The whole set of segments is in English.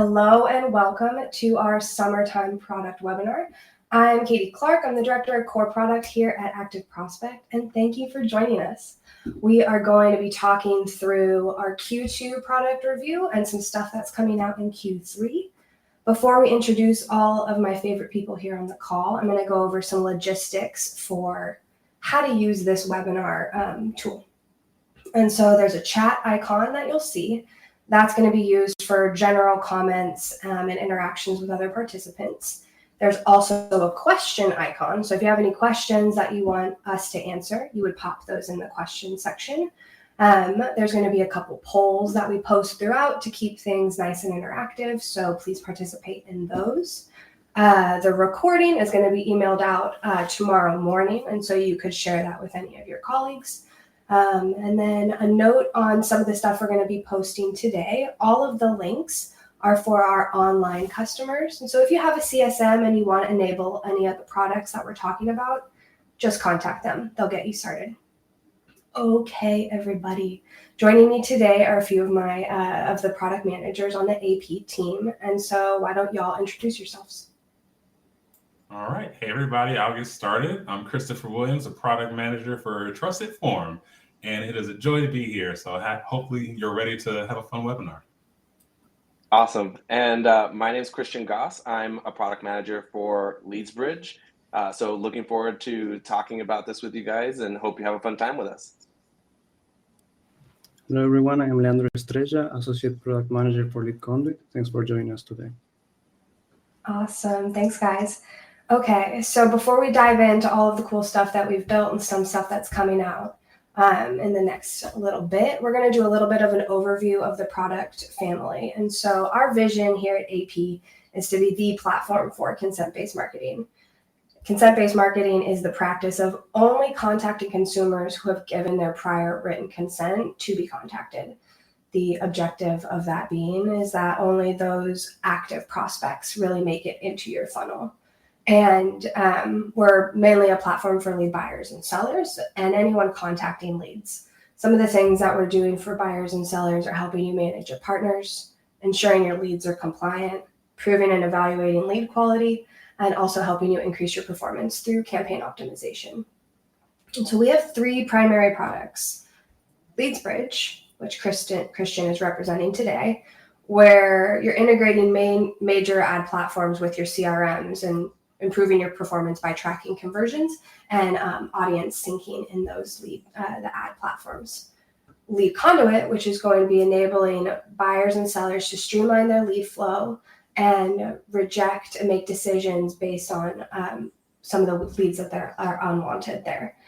Hello and welcome to our summertime product webinar. I'm Katie Clark. I'm the Director of Core Product here at ActiveProspect, and thank you for joining us. We are going to be talking through our Q2 product review and some stuff that's coming out in Q3. Before we introduce all of my favorite people here on the call, I'm going to go over some logistics for how to use this webinar tool. And so there's a chat icon that you'll see. That's going to be used for general comments and interactions with other participants. There's also a question icon. So if you have any questions that you want us to answer, you would pop those in the question section. There's going to be a couple polls that we post throughout to keep things nice and interactive. So please participate in those. The recording is going to be emailed out tomorrow morning. And so you could share that with any of your colleagues. And then a note on some of the stuff we're going to be posting today. All of the links are for our online customers. And so if you have a CSM and you want to enable any of the products that we're talking about, just contact them. They'll get you started. Okay, everybody. Joining me today are a few of my of the product managers on the AP team. And so why don't y'all introduce yourselves? All right. Hey, everybody. I'll get started. I'm Christopher Williams, a product manager for TrustedForm, and it is a joy to be here. So hopefully you're ready to have a fun webinar. Awesome. And my name is Christian Goss. I'm a product manager for LeadsBridge. So looking forward to talking about this with you guys and hope you have a fun time with us. Hello, everyone. I am Leandro Estrella, Associate Product Manager for LeadConduit. Thanks for joining us today. Awesome. Thanks, guys. Okay, so before we dive into all of the cool stuff that we've built and some stuff that's coming out in the next little bit, we're going to do a little bit of an overview of the product family. And so our vision here at AP is to be the platform for consent-based marketing. Consent-based marketing is the practice of only contacting consumers who have given their prior written consent to be contacted. The objective of that being is that only those active prospects really make it into your funnel. And we're mainly a platform for lead buyers and sellers and anyone contacting leads. Some of the things that we're doing for buyers and sellers are helping you manage your partners, ensuring your leads are compliant, proving and evaluating lead quality, and also helping you increase your performance through campaign optimization. And so we have three primary products: LeadsBridge, which Christian is representing today, where you're integrating major ad platforms with your CRMs and improving your performance by tracking conversions and audience syncing in those the ad platforms. LeadConduit, which is going to be enabling buyers and sellers to streamline their lead flow and reject and make decisions based on some of the leads that are unwanted there.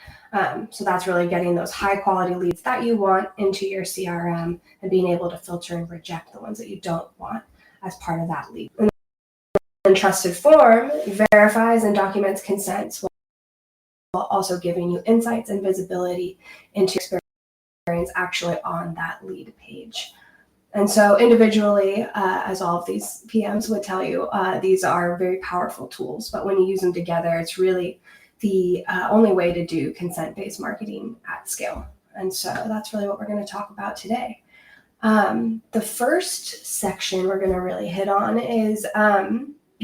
So that's really getting those high quality leads that you want into your CRM and being able to filter and reject the ones that you don't want as part of that lead. And TrustedForm verifies and documents consents while also giving you insights and visibility into experience actually on that lead page. And so individually, as all of these PMs would tell you, these are very powerful tools, but when you use them together, it's really the only way to do consent-based marketing at scale. And so that's really what we're going to talk about today. The first section we're going to really hit on is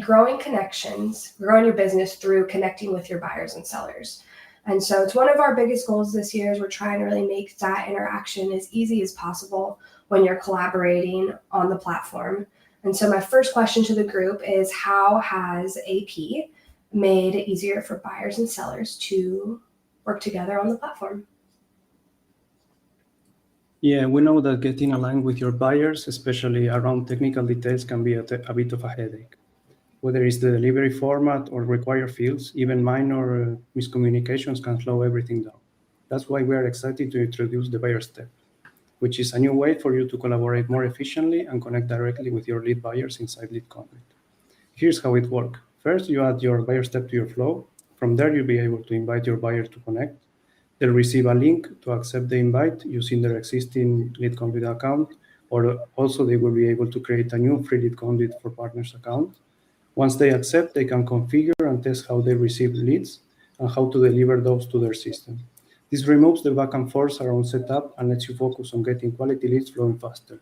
growing connections, growing your business through connecting with your buyers and sellers. And so it's one of our biggest goals this year is we're trying to really make that interaction as easy as possible when you're collaborating on the platform. And so my first question to the group is, how has AP made it easier for buyers and sellers to work together on the platform? Yeah, we know that getting aligned with your buyers, especially around technical details, can be a bit of a headache. Whether it's the delivery format or required fields, even minor miscommunications can slow everything down. That's why we are excited to introduce the buyer step, which is a new way for you to collaborate more efficiently and connect directly with your lead buyers inside LeadConduit. Here's how it works. First, you add your buyer step to your flow. From there, you'll be able to invite your buyer to connect. They'll receive a link to accept the invite using their existing LeadConduit account, or also they will be able to create a new free LeadConduit for Partners account. Once they accept, they can configure and test how they receive leads and how to deliver those to their system. This removes the back and forth around setup and lets you focus on getting quality leads flowing faster.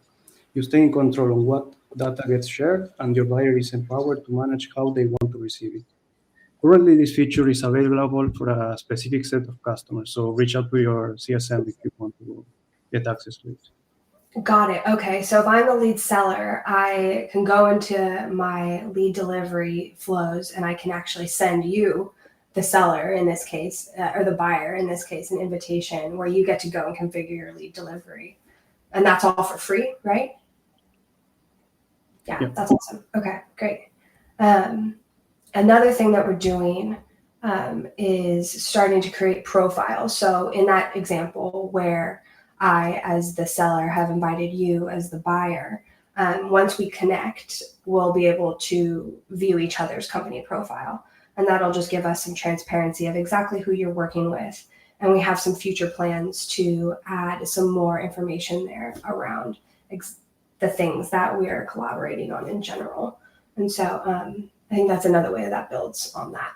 You stay in control on what data gets shared, and your buyer is empowered to manage how they want to receive it. Currently, this feature is available for a specific set of customers, so reach out to your CSM if you want to get access to it. Got it. Okay. So if I'm a lead seller, I can go into my lead delivery flows and I can actually send you, the seller in this case, or the buyer in this case, an invitation where you get to go and configure your lead delivery. And that's all for free, right? Yeah. That's awesome. Okay, great. Another thing that we're doing is starting to create profiles. So in that example where I, as the seller, have invited you as the buyer, once we connect, we'll be able to view each other's company profile. And that'll just give us some transparency of exactly who you're working with. And we have some future plans to add some more information there around the things that we are collaborating on in general. And so I think that's another way that builds on that.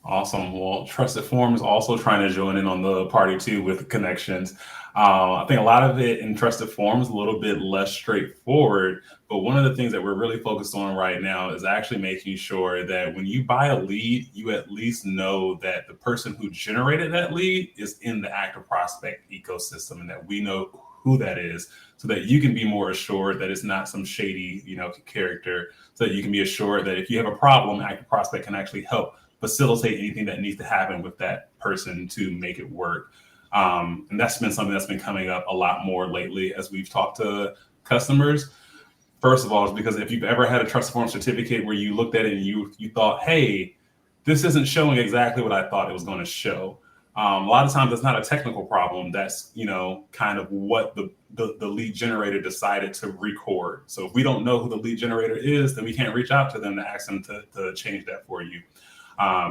Awesome. Well, TrustedForm is also trying to join in on the party too with connections. I think a lot of it in TrustedForm is a little bit less straightforward, but one of the things that we're really focused on right now is actually making sure that when you buy a lead, you at least know that the person who generated that lead is in the ActiveProspect ecosystem and that we know who that is, so that you can be more assured that it's not some shady, character, so that you can be assured that if you have a problem, ActiveProspect can actually help facilitate anything that needs to happen with that person to make it work. And that's been something that's been coming up a lot more lately as we've talked to customers. First of all, is because if you've ever had a TrustedForm certificate where you looked at it and you thought, hey, this isn't showing exactly what I thought it was going to show. A lot of times it's not a technical problem. That's, kind of what the lead generator decided to record. So if we don't know who the lead generator is, then we can't reach out to them to ask them to change that for you.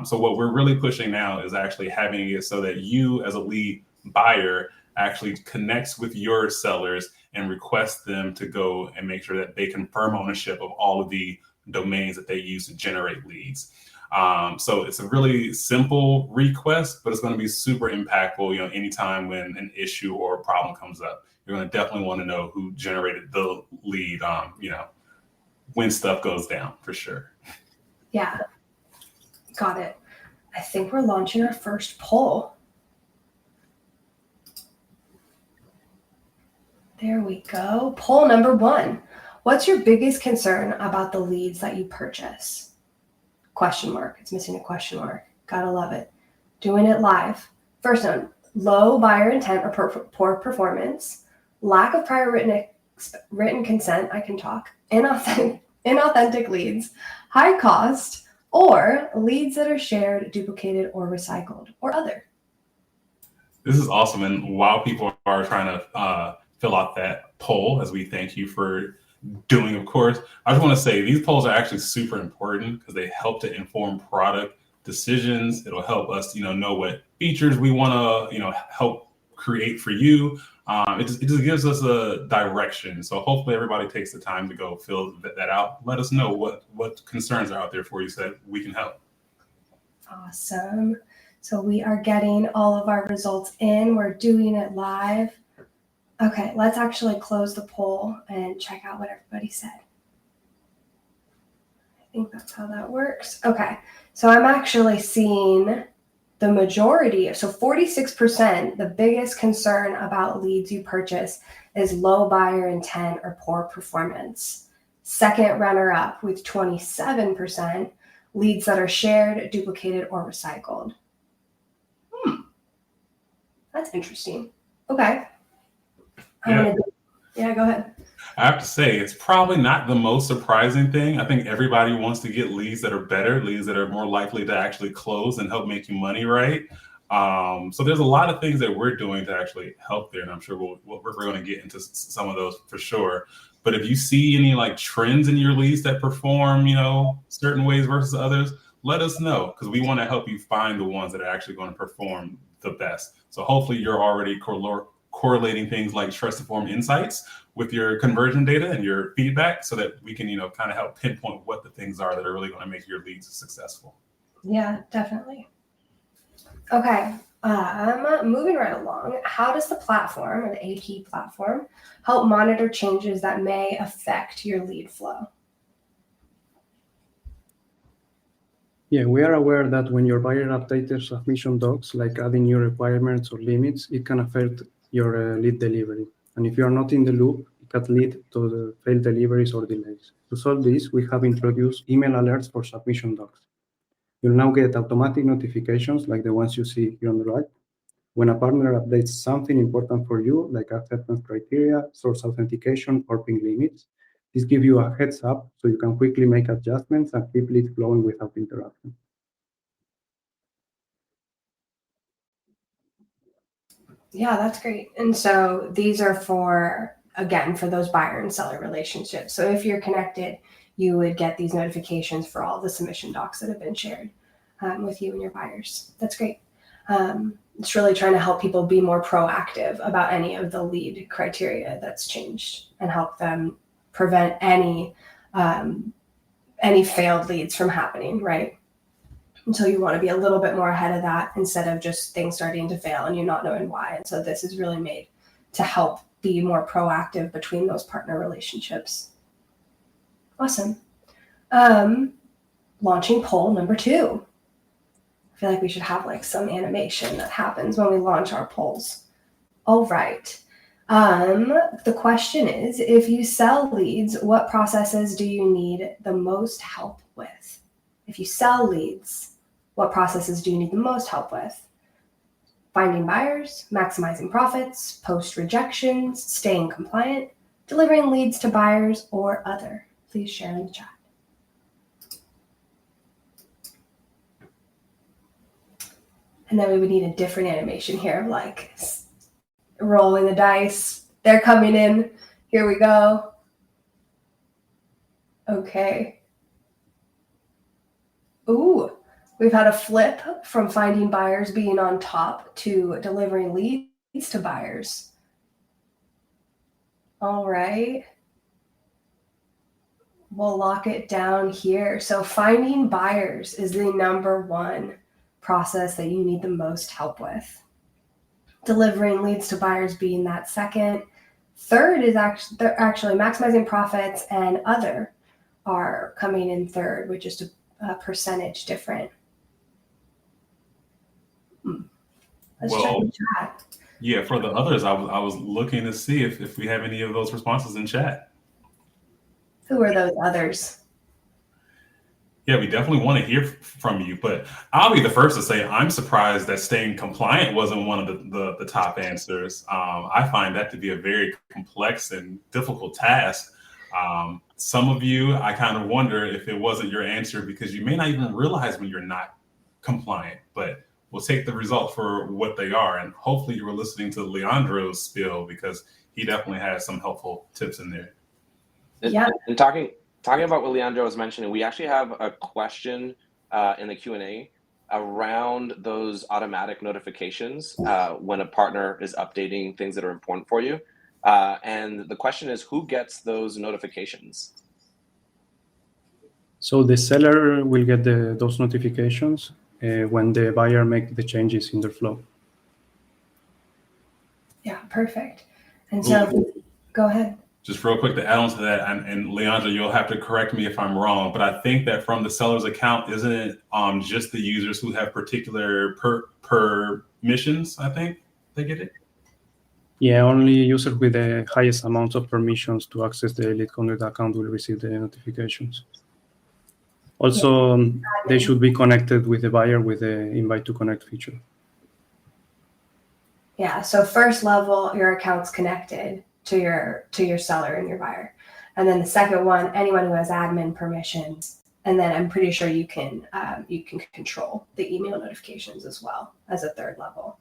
So what we're really pushing now is actually having it so that you as a lead buyer actually connects with your sellers and requests them to go and make sure that they confirm ownership of all of the domains that they use to generate leads. So it's a really simple request, but it's going to be super impactful, anytime when an issue or a problem comes up. You're going to definitely want to know who generated the lead, when stuff goes down, for sure. Yeah. Got it. I think we're launching our first poll. There we go. Poll number 1. What's your biggest concern about the leads that you purchase? Question mark. It's missing a question mark. Gotta love it. Doing it live. First one, low buyer intent or poor performance, lack of prior written consent, I can talk, inauthentic leads, high cost, or leads that are shared, duplicated, or recycled, or other. This is awesome. And while people are trying to fill out that poll, as we thank you for doing, of course, I just want to say these polls are actually super important because they help to inform product decisions. It'll help us, know what features we want to, help create for you. It just gives us a direction. So hopefully everybody takes the time to go fill that out. Let us know what concerns are out there for you so that we can help. Awesome. So we are getting all of our results in. We're doing it live. Okay, let's actually close the poll and check out what everybody said. I think that's how that works. Okay, so I'm actually seeing the majority, so 46%, the biggest concern about leads you purchase is low buyer intent or poor performance. Second runner up with 27%, leads that are shared, duplicated, or recycled. That's interesting. Okay. Yeah, go ahead. I have to say, it's probably not the most surprising thing. I think everybody wants to get leads that are better, leads that are more likely to actually close and help make you money, right? So there's a lot of things that we're doing to actually help there, and I'm sure we're going to get into some of those for sure. But if you see any trends in your leads that perform, certain ways versus others, let us know, because we want to help you find the ones that are actually going to perform the best. So hopefully you're already correlating things like TrustedForm insights with your conversion data and your feedback so that we can, kind of help pinpoint what the things are that are really going to make your leads successful. Yeah, definitely. Okay, Moving right along, how does the platform or the AP platform help monitor changes that may affect your lead flow? Yeah, we are aware that when your buyer updates their submission docs, like adding new requirements or limits, it can affect your lead delivery. And if you are not in the loop, it can lead to the failed deliveries or delays. To solve this, we have introduced email alerts for submission docs. You'll now get automatic notifications like the ones you see here on the right when a partner updates something important for you, like acceptance criteria, source authentication, or ping limits. This gives you a heads up so you can quickly make adjustments and keep leads flowing without interruption. Yeah, that's great. And so these are for, again, for those buyer and seller relationships. So if you're connected, you would get these notifications for all the submission docs that have been shared with you and your buyers. That's great. It's really trying to help people be more proactive about any of the lead criteria that's changed and help them prevent any failed leads from happening, right? And so you want to be a little bit more ahead of that instead of just things starting to fail and you not knowing why. And so this is really made to help be more proactive between those partner relationships. Awesome. Launching poll number 2. I feel like we should have like some animation that happens when we launch our polls. All right. The question is, if you sell leads, what processes do you need the most help with? If you sell leads, what processes do you need the most help with? Finding buyers, maximizing profits, post rejections, staying compliant, delivering leads to buyers, or other? Please share in the chat. And then we would need a different animation here of like rolling the dice. They're coming in. Here we go. Okay. Ooh, we've had a flip from finding buyers being on top to delivering leads to buyers. All right. We'll lock it down here. So finding buyers is the number 1 process that you need the most help with. Delivering leads to buyers being that second. Third is actually maximizing profits, and other are coming in third, which is a percentage different. Let's check the chat. Yeah, for the others, I was looking to see if we have any of those responses in chat. Who are those others? Yeah, we definitely want to hear from you, but I'll be the first to say I'm surprised that staying compliant wasn't one of the top answers. I find that to be a very complex and difficult task. Some of you, I kind of wonder if it wasn't your answer because you may not even realize when you're not compliant, but we'll take the result for what they are. And hopefully you were listening to Leandro's spiel because he definitely has some helpful tips in there. Yeah. And talking about what Leandro was mentioning, we actually have a question in the Q&A around those automatic notifications when a partner is updating things that are important for you. And the question is, who gets those notifications? So the seller will get those notifications when the buyer makes the changes in their flow. Yeah, perfect. And so go ahead. Just real quick to add on to that, and Leandro, you'll have to correct me if I'm wrong, but I think that from the seller's account, isn't it just the users who have particular permissions, I think they get it? Yeah, only users with the highest amounts of permissions to access the LeadConduit account will receive the notifications. Also, they should be connected with the buyer with the invite to connect feature. Yeah, so first level, your account's connected to your seller and your buyer. And then the second one, anyone who has admin permissions. And then I'm pretty sure you can control the email notifications as well as a third level.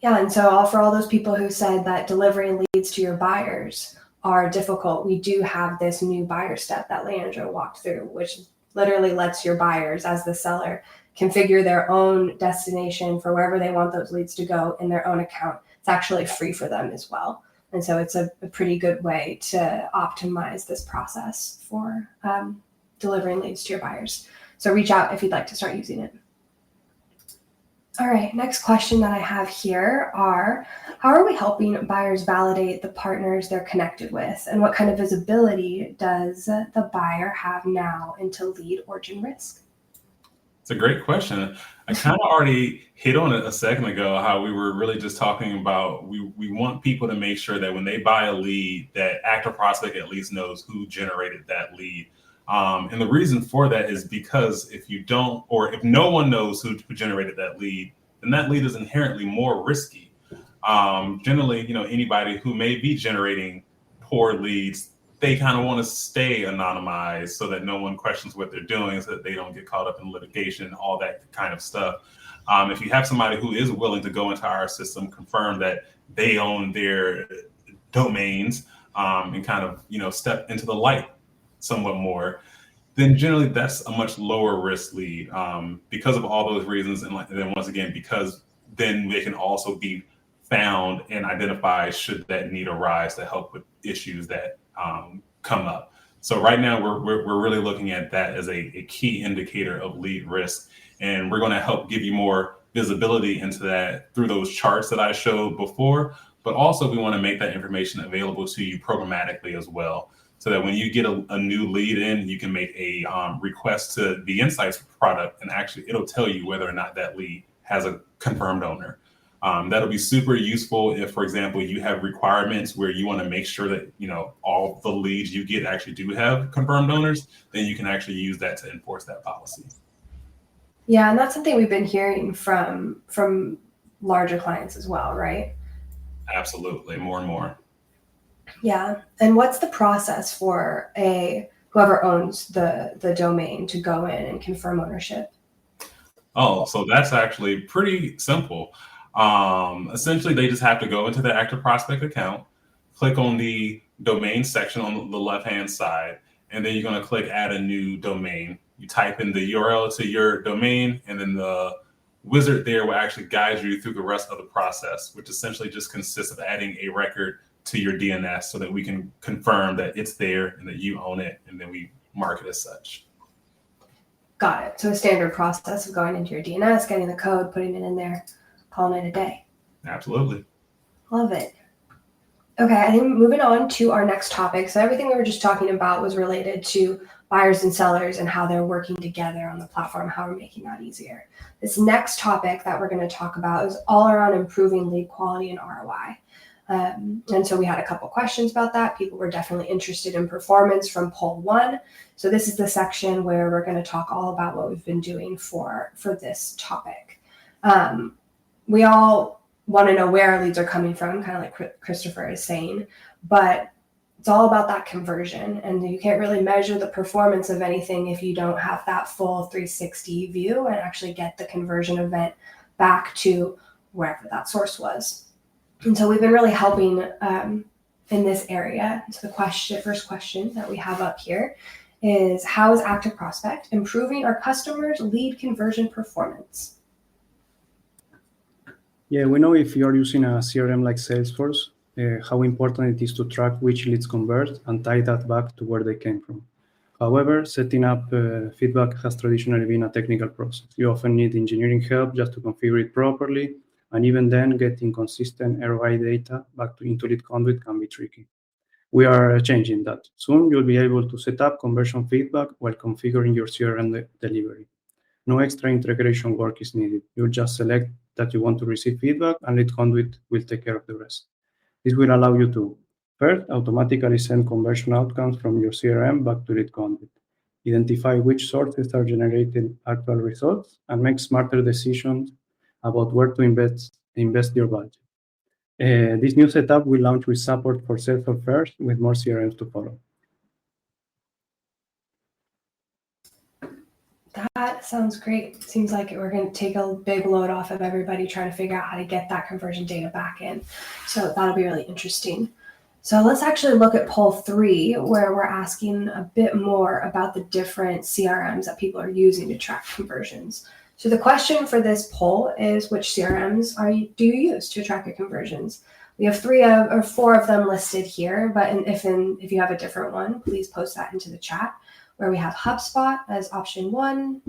Yeah, and so for all those people who said that delivering leads to your buyers are difficult, we do have this new buyer step that Leandro walked through, which literally lets your buyers, as the seller, configure their own destination for wherever they want those leads to go in their own account. It's actually free for them as well. And so it's a pretty good way to optimize this process for delivering leads to your buyers. So reach out if you'd like to start using it. All right, next question that I have here are, how are we helping buyers validate the partners they're connected with? And what kind of visibility does the buyer have now into lead origin risk? It's a great question. I kind of already hit on it a second ago, how we were really just talking about we want people to make sure that when they buy a lead, that ActiveProspect at least knows who generated that lead. And the reason for that is because if you don't, or if no one knows who generated that lead, then that lead is inherently more risky. Generally, anybody who may be generating poor leads, they kind of want to stay anonymized so that no one questions what they're doing, so that they don't get caught up in litigation, all that kind of stuff. If you have somebody who is willing to go into our system, confirm that they own their domains, and kind of, step into the light somewhat more, then generally that's a much lower risk lead, because of all those reasons. And then once again, because then they can also be found and identified should that need arise to help with issues that come up. So right now we're really looking at that as a key indicator of lead risk, and we're going to help give you more visibility into that through those charts that I showed before. But also we want to make that information available to you programmatically as well, so that when you get a new lead in, you can make a request to the Insights product, and actually it'll tell you whether or not that lead has a confirmed owner. That'll be super useful if, for example, you have requirements where you want to make sure that all the leads you get actually do have confirmed owners. Then you can actually use that to enforce that policy. Yeah, and that's something we've been hearing from larger clients as well, right? Absolutely, more and more. Yeah, and what's the process for whoever owns the domain to go in and confirm ownership? Oh, so that's actually pretty simple. Essentially, they just have to go into the ActiveProspect account, click on the domain section on the left-hand side, and then you're going to click add a new domain. You type in the URL to your domain, and then the wizard there will actually guide you through the rest of the process, which essentially just consists of adding a record to your DNS so that we can confirm that it's there and that you own it, and then we mark it as such. Got it. So a standard process of going into your DNS, getting the code, putting it in there, calling it a day. Absolutely. Love it. Okay, I think moving on to our next topic. So everything we were just talking about was related to buyers and sellers and how they're working together on the platform, how we're making that easier. This next topic that we're going to talk about is all around improving lead quality and ROI. And so we had a couple questions about that. People were definitely interested in performance from poll 1. So this is the section where we're going to talk all about what we've been doing for this topic. We all want to know where our leads are coming from, kind of like Christopher is saying, but it's all about that conversion. And you can't really measure the performance of anything if you don't have that full 360 view and actually get the conversion event back to wherever that source was. And so we've been really helping in this area. So the first question that we have up here is, how is ActiveProspect improving our customers' lead conversion performance? Yeah, we know if you're using a CRM like Salesforce, how important it is to track which leads convert and tie that back to where they came from. However, setting up feedback has traditionally been a technical process. You often need engineering help just to configure it properly, and even then, getting consistent ROI data back into LeadConduit can be tricky. We are changing that. Soon, you'll be able to set up conversion feedback while configuring your CRM delivery. No extra integration work is needed. You just select that you want to receive feedback, and LeadConduit will take care of the rest. This will allow you to, first, automatically send conversion outcomes from your CRM back to LeadConduit, identify which sources are generating actual results, and make smarter decisions about where to invest your budget. This new setup will launch with support for Salesforce first, with more CRMs to follow. That sounds great. Seems like we're going to take a big load off of everybody trying to figure out how to get that conversion data back in. So that'll be really interesting. So let's actually look at poll 3, where we're asking a bit more about the different CRMs that people are using to track conversions. So the question for this poll is, which CRMs do you use to track your conversions? We have 3 or 4 of them listed here, but if you have a different one, please post that into the chat, where we have HubSpot as option 1,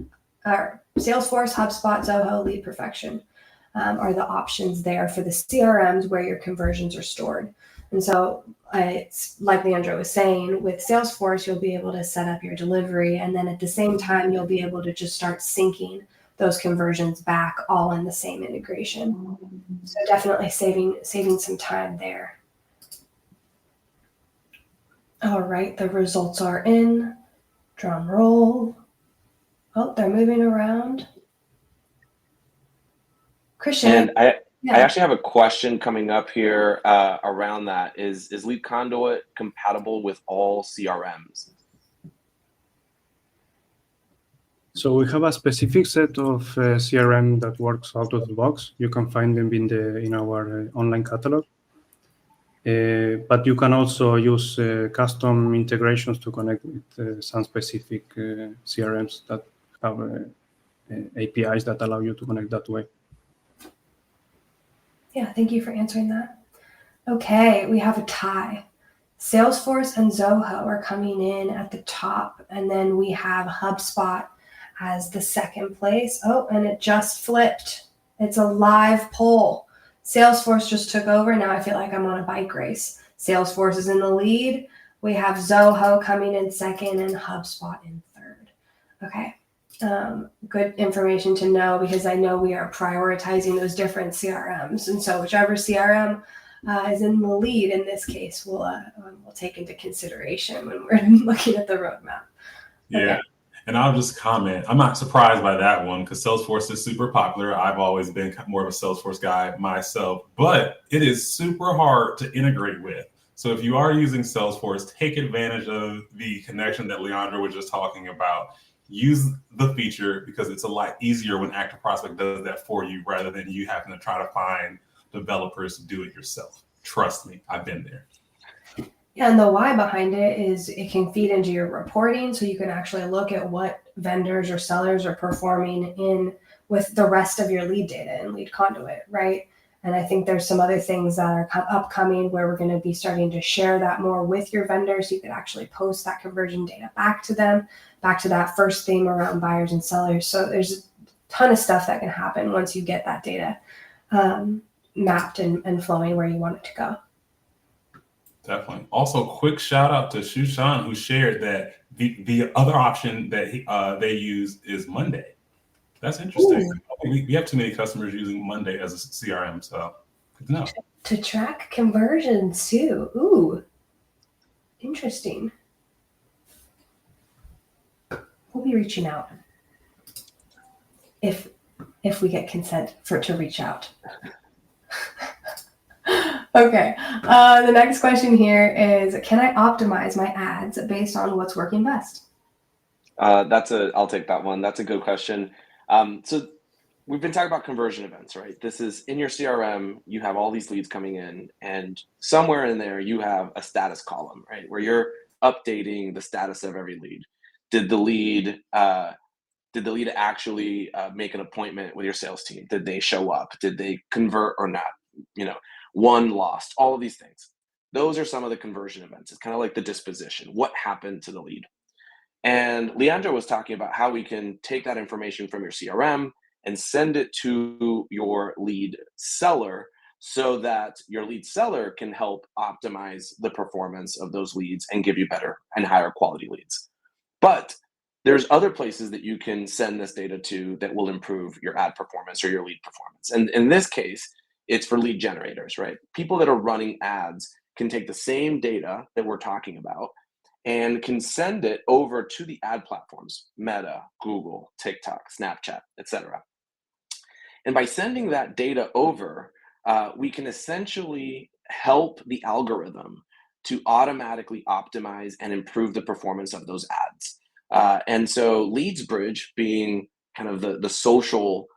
or Salesforce, HubSpot, Zoho, Lead Perfection. are the options there for the CRMs where your conversions are stored. And so it's like Leandro was saying, with Salesforce, you'll be able to set up your delivery, and then at the same time, you'll be able to just start syncing those conversions back all in the same integration. So definitely saving some time there. All right, the results are in. Drum roll. Oh, they're moving around. Christian. And I actually have a question coming up here around that. Is LeadConduit compatible with all CRMs? So we have a specific set of CRM that works out of the box. You can find them in our online catalog. But you can also use custom integrations to connect with some specific CRMs that have APIs that allow you to connect that way. Yeah, thank you for answering that. Okay, we have a tie. Salesforce and Zoho are coming in at the top, and then we have HubSpot as the second place. Oh, and it just flipped. It's a live poll. Salesforce just took over. Now I feel like I'm on a bike race. Salesforce is in the lead. We have Zoho coming in second and HubSpot in third. Okay. Good information to know, because I know we are prioritizing those different CRMs. And so whichever CRM is in the lead in this case, we'll take into consideration when we're looking at the roadmap. Yeah. Okay. And I'll just comment, I'm not surprised by that one because Salesforce is super popular. I've always been more of a Salesforce guy myself, but it is super hard to integrate with. So if you are using Salesforce, take advantage of the connection that Leandro was just talking about. Use the feature because it's a lot easier when ActiveProspect does that for you rather than you having to try to find developers to do it yourself. Trust me, I've been there. Yeah, and the why behind it is it can feed into your reporting, so you can actually look at what vendors or sellers are performing in with the rest of your lead data in LeadConduit, right? And I think there's some other things that are upcoming where we're going to be starting to share that more with your vendors. You could actually post that conversion data back to them, back to that first theme around buyers and sellers. So there's a ton of stuff that can happen once you get that data mapped and flowing where you want it to go. Definitely. Also, quick shout out to Shushan, who shared that the other option that they use is Monday. That's interesting. We have too many customers using Monday as a CRM, so good to know. To track conversions too. Ooh, interesting. We'll be reaching out if we get consent to reach out. Okay. The next question here is, can I optimize my ads based on what's working best? I'll take that one. That's a good question. So we've been talking about conversion events, right? This is in your CRM, you have all these leads coming in, and somewhere in there you have a status column, right? Where you're updating the status of every lead. Did the lead actually make an appointment with your sales team? Did they show up? Did they convert or not? Won, lost, all of these things. Those are some of the conversion events. It's kind of like the disposition. What happened to the lead? And Leandro was talking about how we can take that information from your CRM and send it to your lead seller so that your lead seller can help optimize the performance of those leads and give you better and higher quality leads. But there's other places that you can send this data to that will improve your ad performance or your lead performance. And in this case, it's for lead generators, right? People that are running ads can take the same data that we're talking about and can send it over to the ad platforms, Meta, Google, TikTok, Snapchat, etc. And by sending that data over, we can essentially help the algorithm to automatically optimize and improve the performance of those ads. And so LeadsBridge, being kind of the social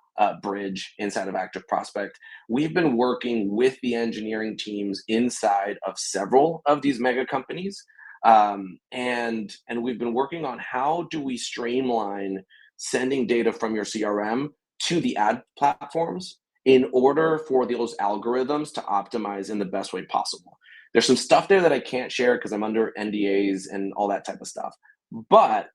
bridge inside of ActiveProspect, we've been working with the engineering teams inside of several of these mega companies. And we've been working on how do we streamline sending data from your CRM to the ad platforms in order for those algorithms to optimize in the best way possible. There's some stuff there that I can't share because I'm under NDAs and all that type of stuff. But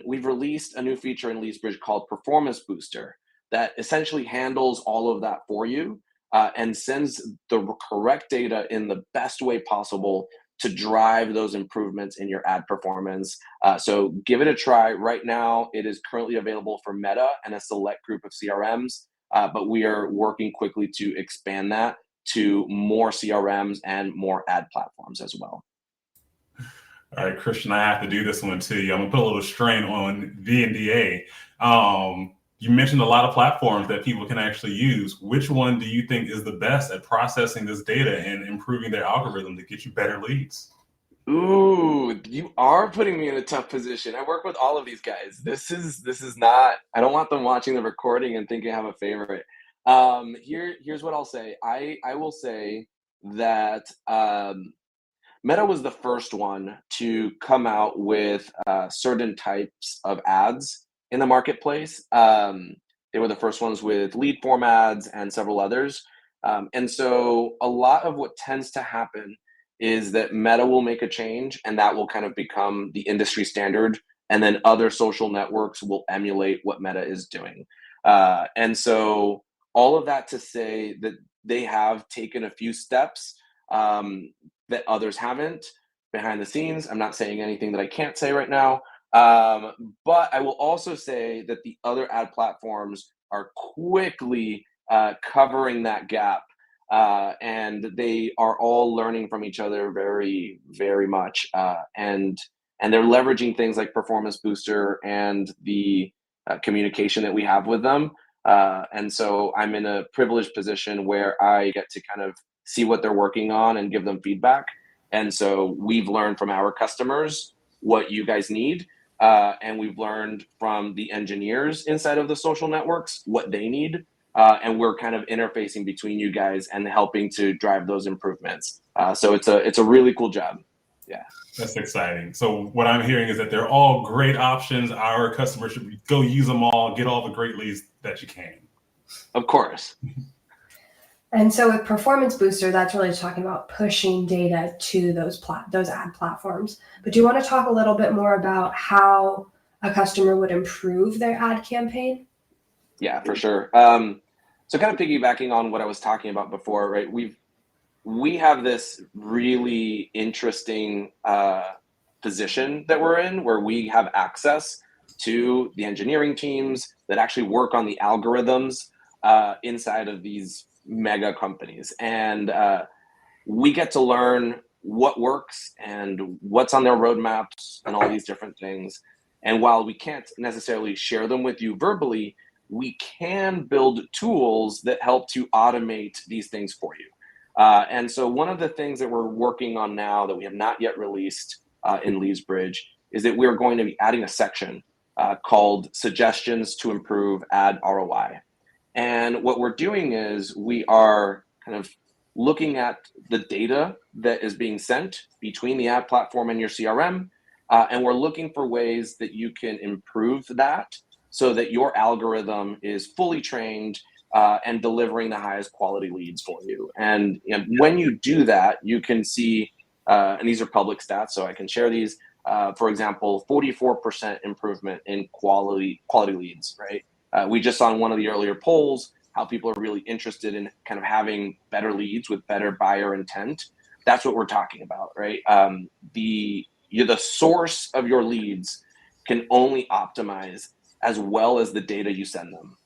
we've released a new feature in LeadsBridge called Performance Booster, that essentially handles all of that for you and sends the correct data in the best way possible to drive those improvements in your ad performance. So give it a try. Right now, it is currently available for Meta and a select group of CRMs, but we are working quickly to expand that to more CRMs and more ad platforms as well. All right, Christian, I have to do this one too. I'm gonna put a little strain on V&DA. You mentioned a lot of platforms that people can actually use. Which one do you think is the best at processing this data and improving their algorithm to get you better leads? Ooh, you are putting me in a tough position. I work with all of these guys. This is not, I don't want them watching the recording and thinking I have a favorite. Here's what I'll say. I will say that Meta was the first one to come out with certain types of ads in the marketplace. They were the first ones with lead form ads and several others. And so a lot of what tends to happen is that Meta will make a change and that will kind of become the industry standard. And then other social networks will emulate what Meta is doing. And so all of that to say that they have taken a few steps that others haven't behind the scenes. I'm not saying anything that I can't say right now. But I will also say that the other ad platforms are quickly covering that gap. And they are all learning from each other very, very much. And they're leveraging things like Performance Booster and the communication that we have with them. And so I'm in a privileged position where I get to kind of see what they're working on and give them feedback. And so we've learned from our customers what you guys need. And we've learned from the engineers inside of the social networks what they need. And we're kind of interfacing between you guys and helping to drive those improvements. So it's a really cool job. Yeah. That's exciting. So what I'm hearing is that they're all great options. Our customers should go use them all, get all the great leads that you can. Of course. And so with Performance Booster, that's really talking about pushing data to those ad platforms. But do you want to talk a little bit more about how a customer would improve their ad campaign? Yeah, for sure. So kind of piggybacking on what I was talking about before, right? We have this really interesting position that we're in where we have access to the engineering teams that actually work on the algorithms inside of these mega companies. And we get to learn what works and what's on their roadmaps and all these different things. And while we can't necessarily share them with you verbally, we can build tools that help to automate these things for you. And so one of the things that we're working on now that we have not yet released in LeadsBridge is that we're going to be adding a section called Suggestions to Improve Ad ROI. And what we're doing is we are kind of looking at the data that is being sent between the ad platform and your CRM, and we're looking for ways that you can improve that so that your algorithm is fully trained and delivering the highest quality leads for you. And when you do that, you can see, and these are public stats, so I can share these. For example, 44% improvement in quality leads, right? We just saw in one of the earlier polls how people are really interested in kind of having better leads with better buyer intent. That's what we're talking about, right? The source of your leads can only optimize as well as the data you send them.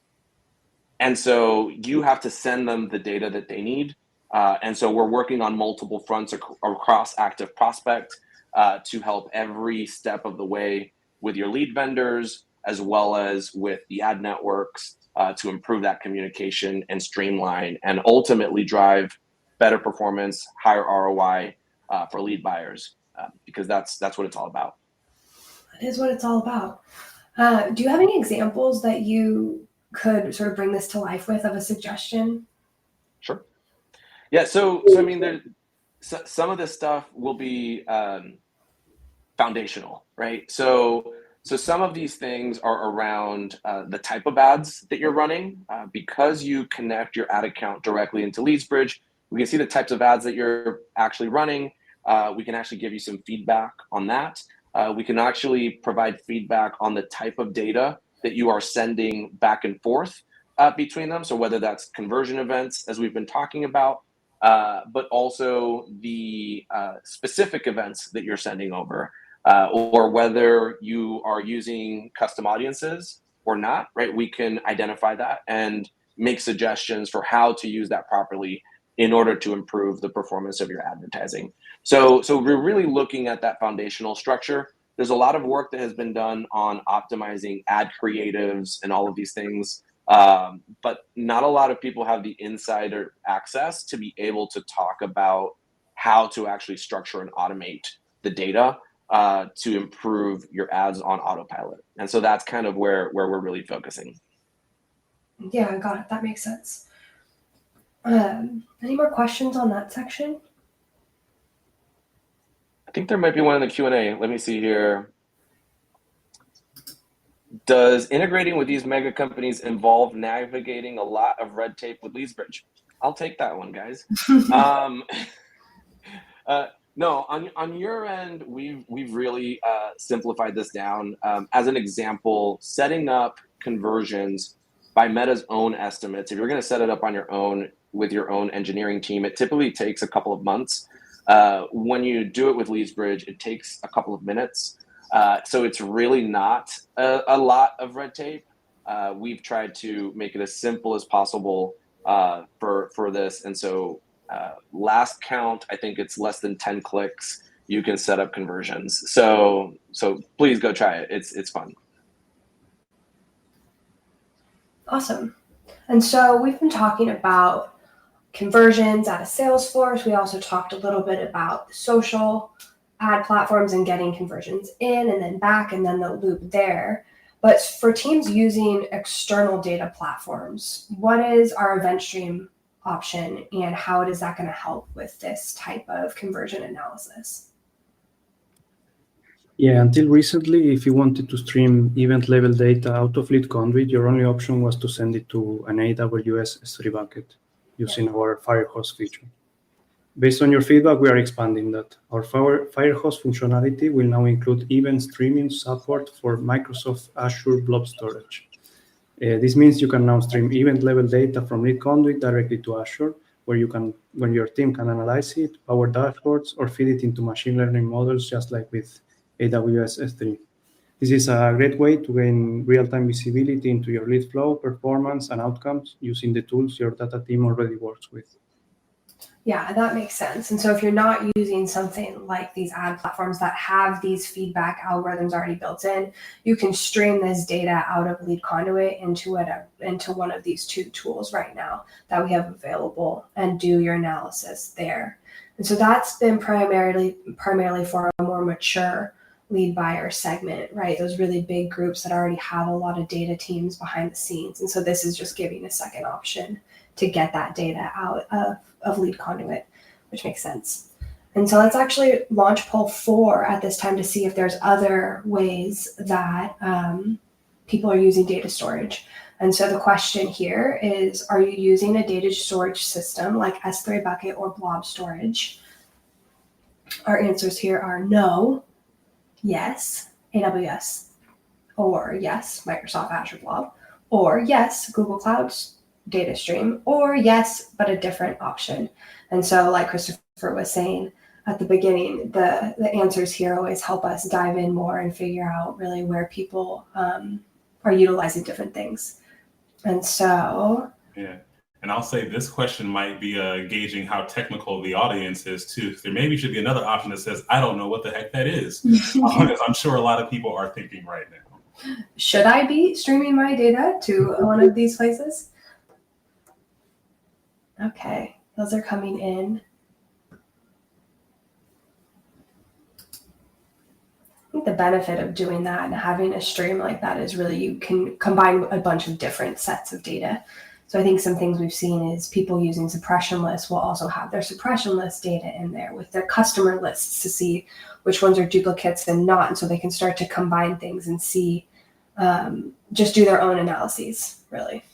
And so you have to send them the data that they need. And so we're working on multiple fronts across ActiveProspect to help every step of the way with your lead vendors, as well as with the ad networks to improve that communication and streamline and ultimately drive better performance, higher ROI for lead buyers, because that's what it's all about. That is what it's all about. Do you have any examples that you could sort of bring this to life with of a suggestion? Sure. Yeah. So I mean, some of this stuff will be foundational, right? So some of these things are around the type of ads that you're running. Because you connect your ad account directly into LeadsBridge, we can see the types of ads that you're actually running. We can actually give you some feedback on that. We can actually provide feedback on the type of data that you are sending back and forth between them. So whether that's conversion events, as we've been talking about, but also the specific events that you're sending over, or whether you are using custom audiences or not, right? We can identify that and make suggestions for how to use that properly in order to improve the performance of your advertising. So we're really looking at that foundational structure. There's a lot of work that has been done on optimizing ad creatives and all of these things, but not a lot of people have the insider access to be able to talk about how to actually structure and automate the data to improve your ads on autopilot. And so that's kind of where we're really focusing. Yeah, I got it. That makes sense. Any more questions on that section? I think there might be one in the Q&A. Let me see here. Does integrating with these mega companies involve navigating a lot of red tape with LeadsBridge? I'll take that one, guys. No, on your end, we've really simplified this down. As an example, setting up conversions by Meta's own estimates. If you're going to set it up on your own with your own engineering team, it typically takes a couple of months. When you do it with LeadsBridge, it takes a couple of minutes. So it's really not a lot of red tape. We've tried to make it as simple as possible for this. And so last count, I think it's less than 10 clicks. You can set up conversions. So please go try it. It's fun. Awesome. And so we've been talking about conversions out of Salesforce. We also talked a little bit about social ad platforms and getting conversions in and then back and then the loop there. But for teams using external data platforms, what is our event stream option and how is that going to help with this type of conversion analysis? Yeah, until recently, if you wanted to stream event level data out of LeadConduit, your only option was to send it to an AWS S3 bucket using our Firehose feature. Based on your feedback, we are expanding that. Our Firehose functionality will now include event streaming support for Microsoft Azure Blob Storage. This means you can now stream event level data from LeadConduit directly to Azure, where your team can analyze it, power dashboards, or feed it into machine learning models, just like with AWS S3. This is a great way to gain real-time visibility into your lead flow, performance, and outcomes using the tools your data team already works with. Yeah, that makes sense. And so if you're not using something like these ad platforms that have these feedback algorithms already built in, you can stream this data out of LeadConduit into one of these two tools right now that we have available and do your analysis there. And so that's been primarily for a more mature lead buyer segment, right? Those really big groups that already have a lot of data teams behind the scenes. And so this is just giving a second option to get that data out of LeadConduit, which makes sense. And so let's actually launch poll 4 at this time to see if there's other ways that people are using data storage. And so the question here is, are you using a data storage system like S3 bucket or blob storage? Our answers here are no, yes, AWS, or yes, Microsoft Azure Blob, or yes, Google Cloud's data stream, or yes, but a different option. And so like Christopher was saying at the beginning, the answers here always help us dive in more and figure out really where people are utilizing different things. And so... Yeah. And I'll say this question might be gauging how technical the audience is too. There maybe should be another option that says, I don't know what the heck that is. Because I'm sure a lot of people are thinking right now. Should I be streaming my data to one of these places? Okay, those are coming in. I think the benefit of doing that and having a stream like that is really you can combine a bunch of different sets of data. So I think some things we've seen is people using suppression lists will also have their suppression list data in there with their customer lists to see which ones are duplicates and not. And so they can start to combine things and see, just do their own analyses, really.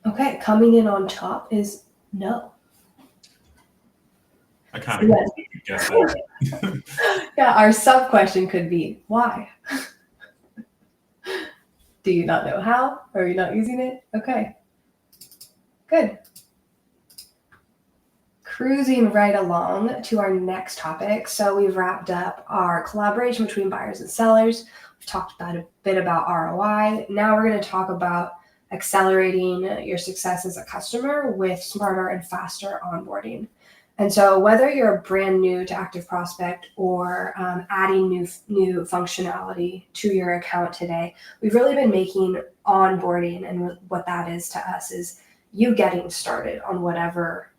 Okay, coming in on top is no. I kind of guess that. Yeah, our sub question could be why? Do you not know how? Or are you not using it? Okay, good. Cruising right along to our next topic. So we've wrapped up our collaboration between buyers and sellers. We've talked about a bit about ROI. Now we're going to talk about accelerating your success as a customer with smarter and faster onboarding. And so whether you're brand new to ActiveProspect or adding new functionality to your account today, we've really been making onboarding, and what that is to us is you getting started on whatever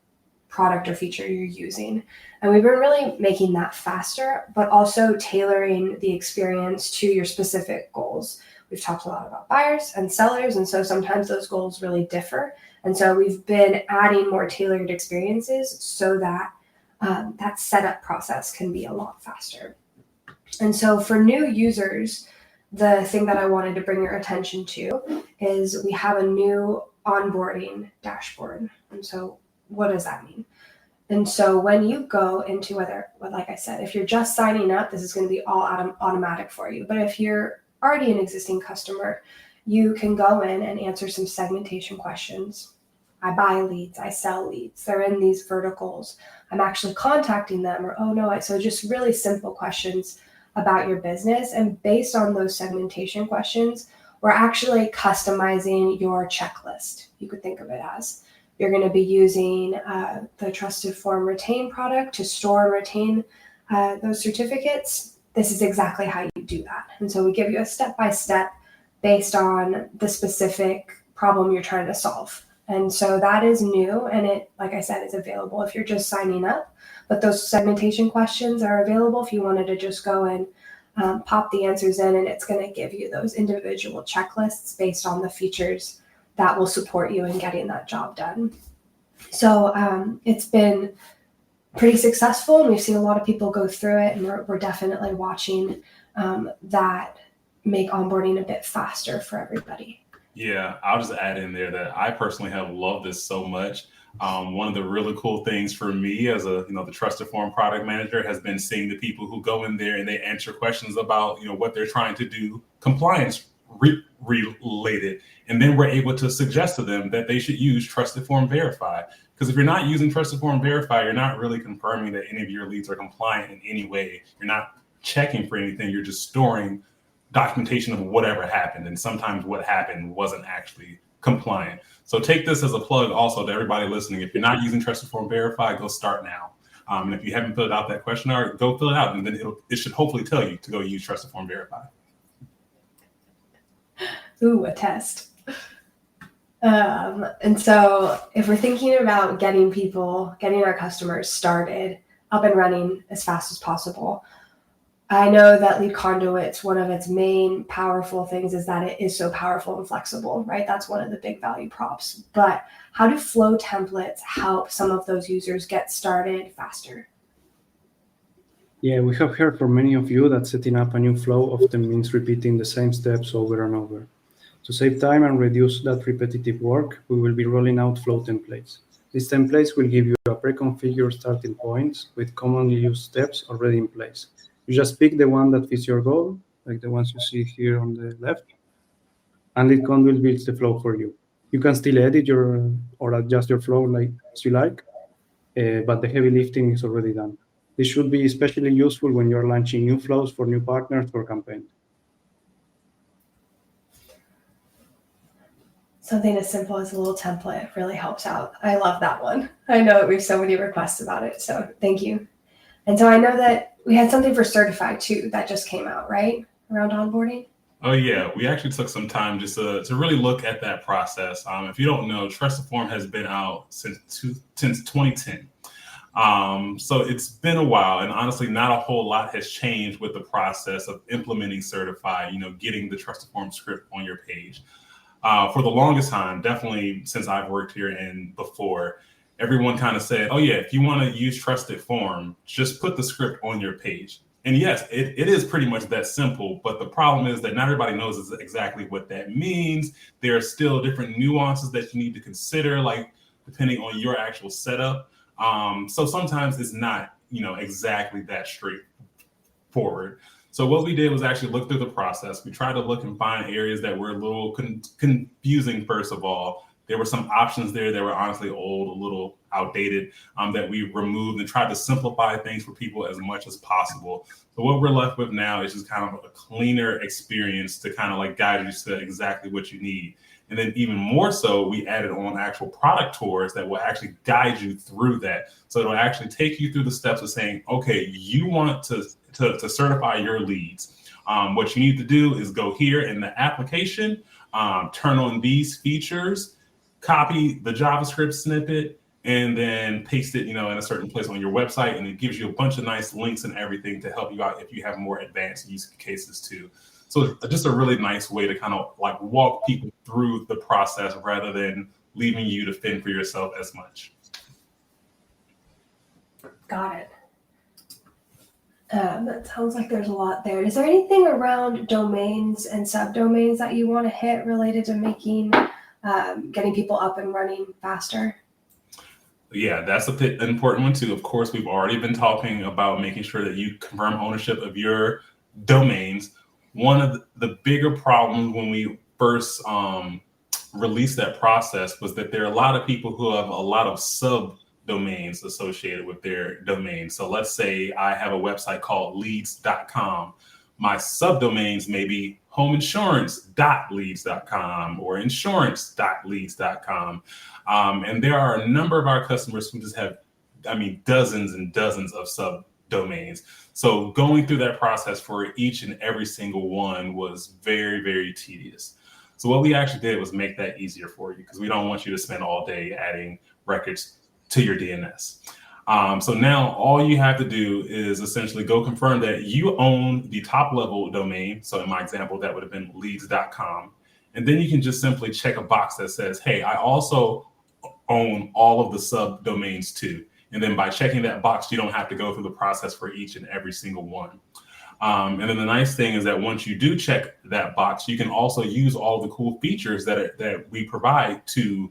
product or feature you're using. And we've been really making that faster, but also tailoring the experience to your specific goals. We've talked a lot about buyers and sellers, and so sometimes those goals really differ. And so we've been adding more tailored experiences so that that setup process can be a lot faster. And so for new users, the thing that I wanted to bring your attention to is we have a new onboarding dashboard. And so what does that mean? And so when you go into like I said, if you're just signing up, this is going to be all automatic for you. But if you're already an existing customer, you can go in and answer some segmentation questions. I buy leads, I sell leads, they're in these verticals, I'm actually contacting them, or oh no, so just really simple questions about your business. And based on those segmentation questions, we're actually customizing your checklist. You could think of it as you're going to be using the TrustedForm Retain product to store and retain those certificates. This is exactly how you do that. And so we give you a step-by-step based on the specific problem you're trying to solve. And so that is new, and it, like I said, is available if you're just signing up. But those segmentation questions are available if you wanted to just go and pop the answers in, and it's going to give you those individual checklists based on the features that will support you in getting that job done. So it's been pretty successful, and we've seen a lot of people go through it, and we're definitely watching that make onboarding a bit faster for everybody. Yeah, I'll just add in there that I personally have loved this so much. One of the really cool things for me as the TrustedForm product manager has been seeing the people who go in there and they answer questions about, what they're trying to do, compliance related. And then we're able to suggest to them that they should use TrustedForm Verify. Because if you're not using TrustedForm Verify, you're not really confirming that any of your leads are compliant in any way. You're not checking for anything. You're just storing documentation of whatever happened, and sometimes what happened wasn't actually compliant. So take this as a plug also to everybody listening. If you're not using TrustedForm Verify, go start now. And if you haven't filled out that questionnaire, go fill it out, and then it should hopefully tell you to go use TrustedForm Verify. Ooh, a test. And so if we're thinking about getting our customers started, up and running as fast as possible, I know that LeadConduit's one of its main powerful things is that it is so powerful and flexible, right? That's one of the big value props. But how do flow templates help some of those users get started faster? Yeah, we have heard from many of you that setting up a new flow often means repeating the same steps over and over. To save time and reduce that repetitive work, we will be rolling out flow templates. These templates will give you a pre-configured starting point with commonly used steps already in place. You just pick the one that fits your goal, like the ones you see here on the left, and LeadConduit builds the flow for you. You can still edit or adjust your flow as you like, but the heavy lifting is already done. This should be especially useful when you're launching new flows for new partners or campaigns. Something as simple as a little template really helps out. I love that one. I know we have so many requests about it, so thank you. And so I know that we had something for certified too that just came out, right? Around onboarding? Oh yeah, we actually took some time just to really look at that process. If you don't know, TrustedForm has been out since 2010. So it's been a while, and honestly, not a whole lot has changed with the process of implementing Certify, getting the TrustedForm script on your page. For the longest time, definitely since I've worked here and before, everyone kind of said, oh yeah, if you want to use TrustedForm, just put the script on your page. And yes, it is pretty much that simple, but the problem is that not everybody knows exactly what that means. There are still different nuances that you need to consider, like depending on your actual setup. So sometimes it's not, exactly that straightforward. So what we did was actually look through the process. We tried to look and find areas that were a little confusing, first of all. There were some options there that were honestly old, a little outdated, that we removed and tried to simplify things for people as much as possible. So what we're left with now is just kind of a cleaner experience to kind of like guide you to exactly what you need. And then even more so, we added on actual product tours that will actually guide you through that. So it'll actually take you through the steps of saying, okay, you want to certify your leads. What you need to do is go here in the application, turn on these features, copy the JavaScript snippet, and then paste it, in a certain place on your website. And it gives you a bunch of nice links and everything to help you out if you have more advanced use cases too. So just a really nice way to kind of like walk people through the process rather than leaving you to fend for yourself as much. Got it. That sounds like there's a lot there. Is there anything around domains and subdomains that you want to hit related to making, getting people up and running faster? Yeah, that's an important one too. Of course, we've already been talking about making sure that you confirm ownership of your domains. One of the bigger problems when we first released that process was that there are a lot of people who have a lot of subdomains associated with their domain. So let's say I have a website called leads.com. My subdomains may be homeinsurance.leads.com or insurance.leads.com. And there are a number of our customers who just have, dozens and dozens of subdomains. So going through that process for each and every single one was very, very tedious. So what we actually did was make that easier for you because we don't want you to spend all day adding records to your DNS. So now all you have to do is essentially go confirm that you own the top level domain. So in my example, that would have been leads.com. And then you can just simply check a box that says, hey, I also own all of the subdomains too. And then by checking that box, you don't have to go through the process for each and every single one. And then the nice thing is that once you do check that box, you can also use all the cool features that we provide to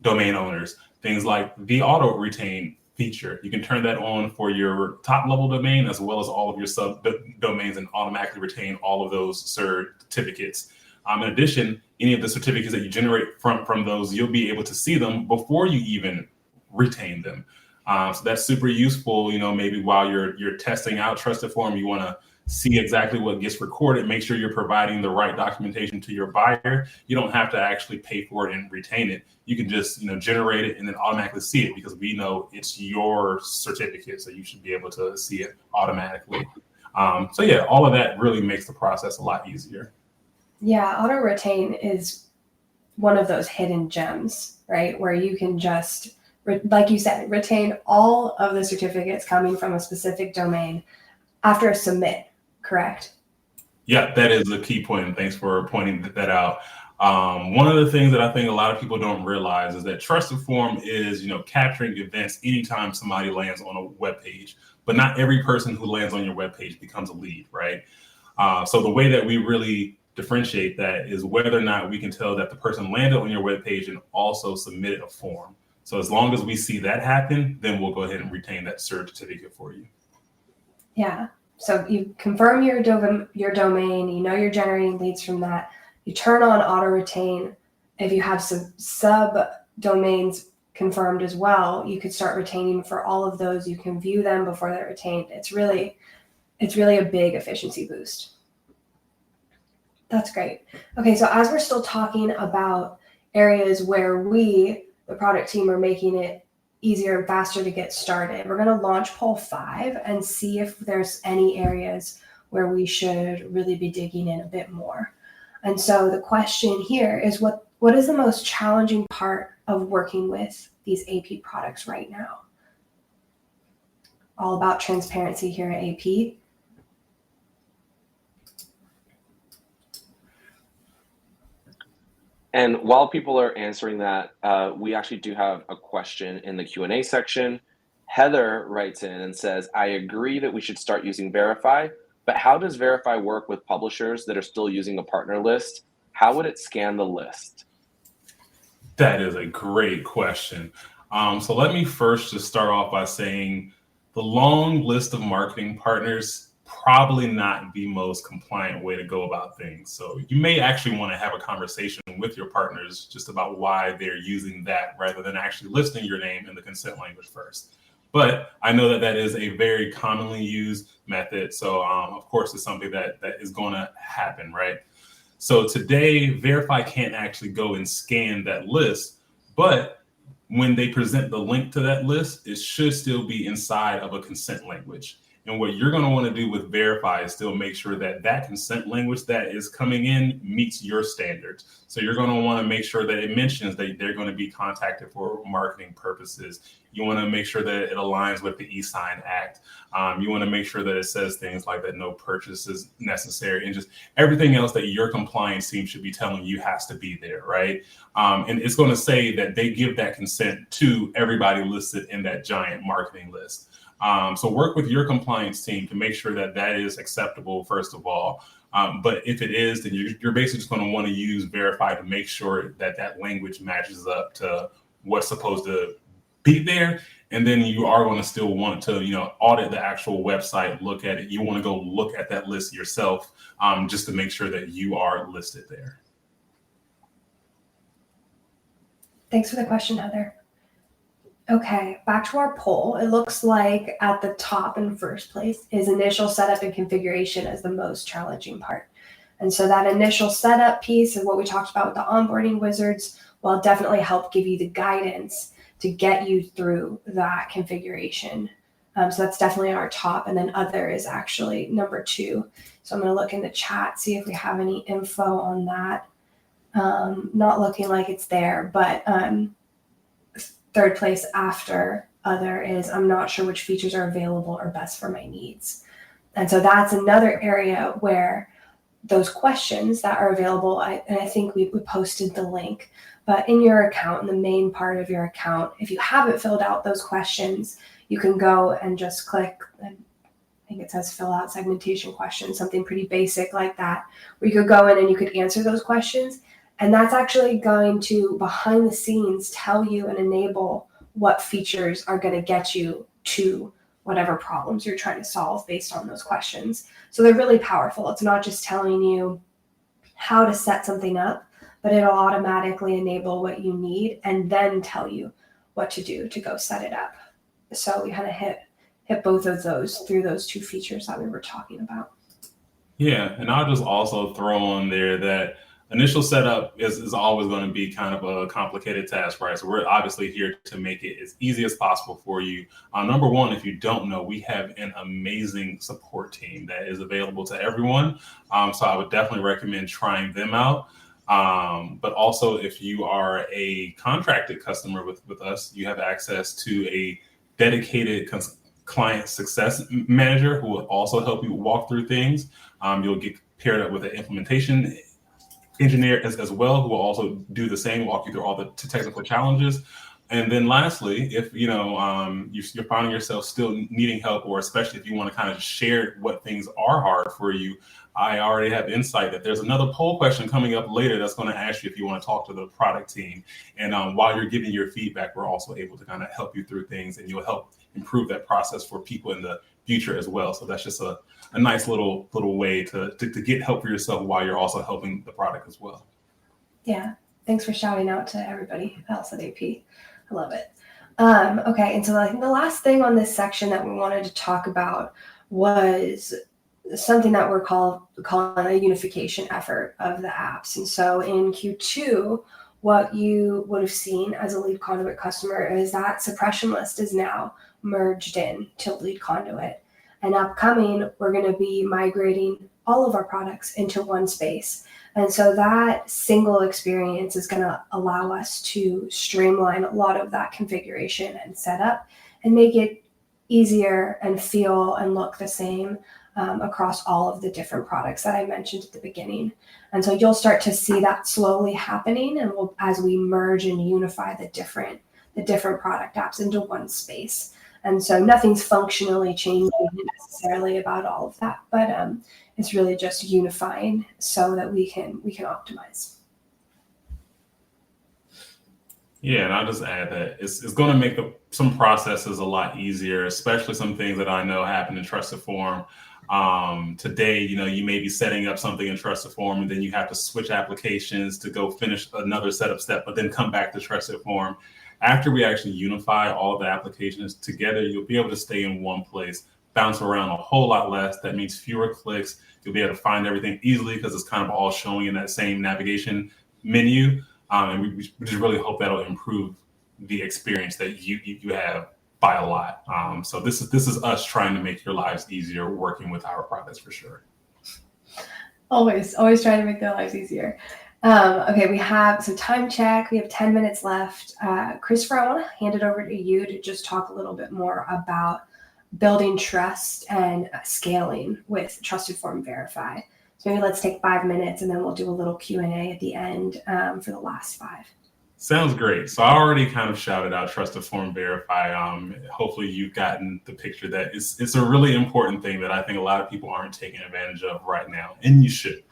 domain owners. Things like the auto retain feature. You can turn that on for your top level domain as well as all of your subdomains and automatically retain all of those certificates. In addition, any of the certificates that you generate from those, you'll be able to see them before you even retain them. So that's super useful. Maybe while you're testing out TrustedForm, you want to see exactly what gets recorded, make sure you're providing the right documentation to your buyer. You don't have to actually pay for it and retain it. You can just, generate it and then automatically see it because we know it's your certificate. So you should be able to see it automatically. So yeah, all of that really makes the process a lot easier. Yeah, auto retain is one of those hidden gems, right? Where you can just, like you said, retain all of the certificates coming from a specific domain after a submit, correct? Yeah, that is a key point. And thanks for pointing that out. One of the things that I think a lot of people don't realize is that TrustedForm is, capturing events anytime somebody lands on a web page, but not every person who lands on your web page becomes a lead, right? So the way that we really differentiate that is whether or not we can tell that the person landed on your web page and also submitted a form. So as long as we see that happen, then we'll go ahead and retain that certificate for you. Yeah. So you confirm your domain, you're generating leads from that. You turn on auto retain. If you have some subdomains confirmed as well, you could start retaining for all of those. You can view them before they're retained. It's really a big efficiency boost. That's great. Okay, so as we're still talking about areas where we, the product team, are making it easier and faster to get started, we're going to launch poll 5 and see if there's any areas where we should really be digging in a bit more. And so the question here is what is the most challenging part of working with these AP products right now? All about transparency here at AP. And while people are answering that, we actually do have a question in the Q&A section. Heather writes in and says, I agree that we should start using Verify, but how does Verify work with publishers that are still using a partner list? How would it scan the list? That is a great question. So let me first just start off by saying the long list of marketing partners probably not the most compliant way to go about things. So you may actually want to have a conversation with your partners just about why they're using that rather than actually listing your name in the consent language first. But I know that that is a very commonly used method. So of course, it's something that is going to happen, right? So today, Verify can't actually go and scan that list, but when they present the link to that list, it should still be inside of a consent language. And what you're going to want to do with Verify is still make sure that that consent language that is coming in meets your standards. So you're going to want to make sure that it mentions that they're going to be contacted for marketing purposes. You want to make sure that it aligns with the e-Sign Act. You want to make sure that it says things like that no purchase is necessary, and just everything else that your compliance team should be telling you has to be there, right? And it's going to say that they give that consent to everybody listed in that giant marketing list. So work with your compliance team to make sure that that is acceptable, first of all. But if it is, then you're basically just going to want to use Verify to make sure that that language matches up to what's supposed to be there. And then you are going to still want to, audit the actual website, look at it. You want to go look at that list yourself, just to make sure that you are listed there. Thanks for the question, Heather. Okay, back to our poll. It looks like at the top in first place is initial setup and configuration as the most challenging part. And so that initial setup piece of what we talked about with the onboarding wizards will definitely help give you the guidance to get you through that configuration. So that's definitely our top, and then other is actually number 2. So I'm going to look in the chat, see if we have any info on that. Not looking like it's there, but third place after other is I'm not sure which features are available or best for my needs. And so that's another area where those questions that are available, and I think we posted the link, but in your account, in the main part of your account, if you haven't filled out those questions, you can go and just click, I think it says fill out segmentation questions, something pretty basic like that, where you could go in and you could answer those questions. And that's actually going to, behind the scenes, tell you and enable what features are going to get you to whatever problems you're trying to solve based on those questions. So they're really powerful. It's not just telling you how to set something up, but it'll automatically enable what you need and then tell you what to do to go set it up. So we kind of hit both of those through those 2 features that we were talking about. Yeah, and I'll just also throw on there that initial setup is always going to be kind of a complicated task, right? So we're obviously here to make it as easy as possible for you. Number 1, if you don't know, we have an amazing support team that is available to everyone. So I would definitely recommend trying them out. But also, if you are a contracted customer with us, you have access to a dedicated client success manager who will also help you walk through things. You'll get paired up with an implementation engineer as well, who will also do the same, walk you through all the technical challenges. And then lastly, if you're finding yourself still needing help, or especially if you want to kind of share what things are hard for you, I already have insight that there's another poll question coming up later that's going to ask you if you want to talk to the product team. And while you're giving your feedback, we're also able to kind of help you through things, and you'll help improve that process for people in the future as well. So that's just a nice little way to get help for yourself while you're also helping the product as well. Yeah, thanks for shouting out to everybody else at AP. I love it. Okay, and so I think the last thing on this section that we wanted to talk about was something that we're calling a unification effort of the apps. And so in Q2, what you would have seen as a LeadConduit customer is that suppression list is now merged in to LeadConduit. And upcoming, we're going to be migrating all of our products into one space. And so that single experience is going to allow us to streamline a lot of that configuration and setup and make it easier and feel and look the same across all of the different products that I mentioned at the beginning. And so you'll start to see that slowly happening, and as we merge and unify the different product apps into one space. And so nothing's functionally changing necessarily about all of that, but it's really just unifying so that we can optimize. Yeah, and I'll just add that it's going to make some processes a lot easier, especially some things that I know happen in TrustedForm. Today, you may be setting up something in TrustedForm, and then you have to switch applications to go finish another setup step, but then come back to TrustedForm. After we actually unify all the applications together, you'll be able to stay in one place, bounce around a whole lot less. That means fewer clicks. You'll be able to find everything easily because it's kind of all showing in that same navigation menu. And we just really hope that'll improve the experience that you have by a lot. So this is us trying to make your lives easier working with our products for sure. Always trying to make their lives easier. Okay, we have some time check. We have 10 minutes left. Christopher, I want to hand it over to you to just talk a little bit more about building trust and scaling with TrustedForm Verify. So maybe let's take 5 minutes and then we'll do a little Q&A at the end for the last 5. Sounds great. So I already kind of shouted out TrustedForm Verify. Hopefully you've gotten the picture that it's a really important thing that I think a lot of people aren't taking advantage of right now, and you should.